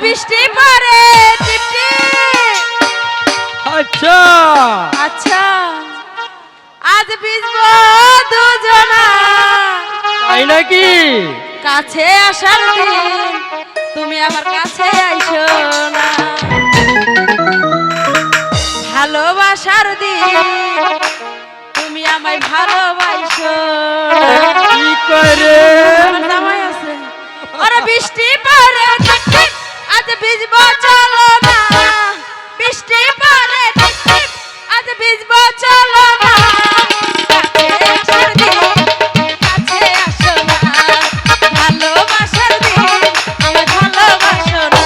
বৃষ্টি পড়ে টিপটিপ। আচ্ছা আচ্ছা আজ ভিজবো দুজনা, তাই নাকি? কাছে আসার দিন তুমি আমার কাছে আইসো না, ভালোবাসার দিন তুমি আমায় ভালোবাসো না। কি করে? আমার জামাই আছে। ওরে বৃষ্টি পড়ে টিপটিপ, আজ ভিজবো চলো না, বৃষ্টি পড়ে টিপটিপ, আজ ভিজবো চলো না, কাছে আসার দিন কাছে আসো না, ভালোবাসার দিন আমায় ভালোবাসো না।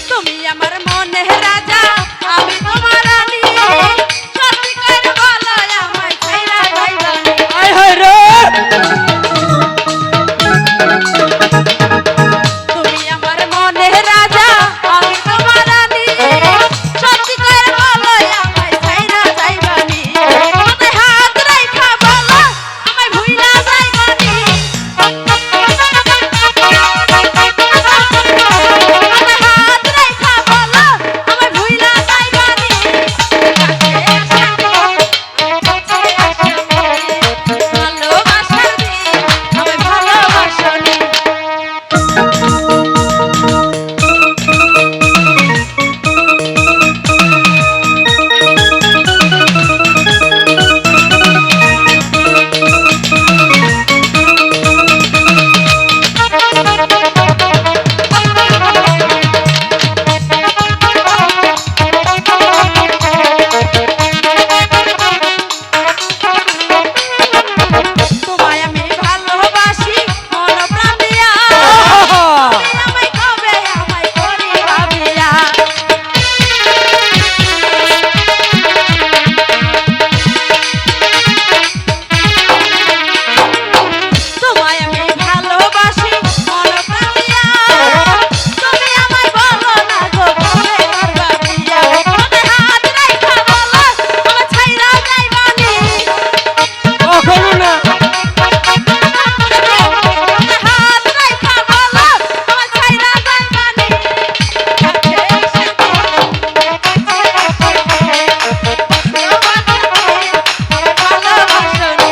তুমি আমার মনের রাজা, আমি তোমার রানী, সত্যি করে বলো আমায় ছাইরা যাইবা না। আয় হায় রে! তুমি আমার মনের রাজা, আমি তোমার রানী, সত্যি করে বলো আমায় ছাইরা যাইবা নি। মাথায় হাত রাইখা বলো আমায় ভুইলা যাইবা নি। মাথায় হাত রাইখা বলো আমায় ভুইলা যাইবা নি। কাছে আসো ভালোবাসার দিন আমায় ভালোবাসো নি। তোমায় আমি ভালোবাসি মন প্রাণ দিয়া, তুমি আমায় কবে আমায় করি ভাবিয়া। তোমায় আমি ভালোবাসি মন প্রাণ দিয়া, তুমি আমায় বলো না গো কবে করবা বিয়া। মাথায় হাত রাইখা বলো আমায় ছাইরা যাইবা নি। কখনো না। হাত রাইখা বলো আমায় ছাইরা যাইবা নি। কাছে আসো ভালোবাসো নি।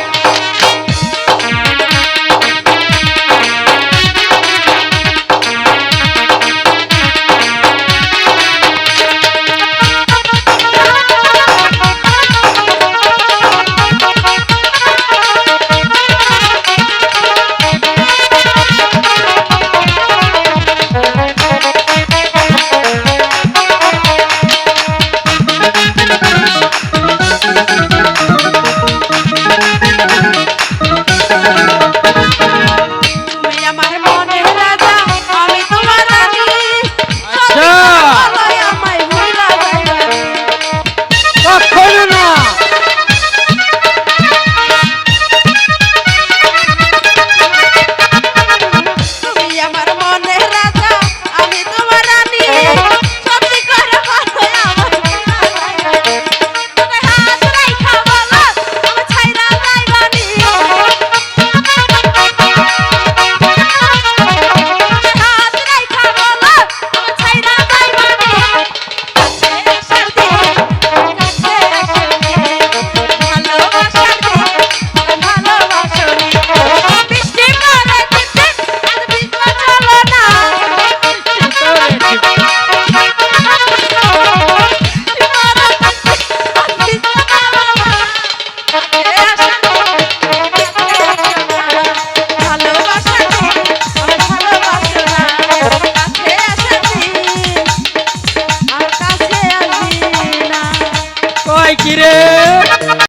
তুমি আমার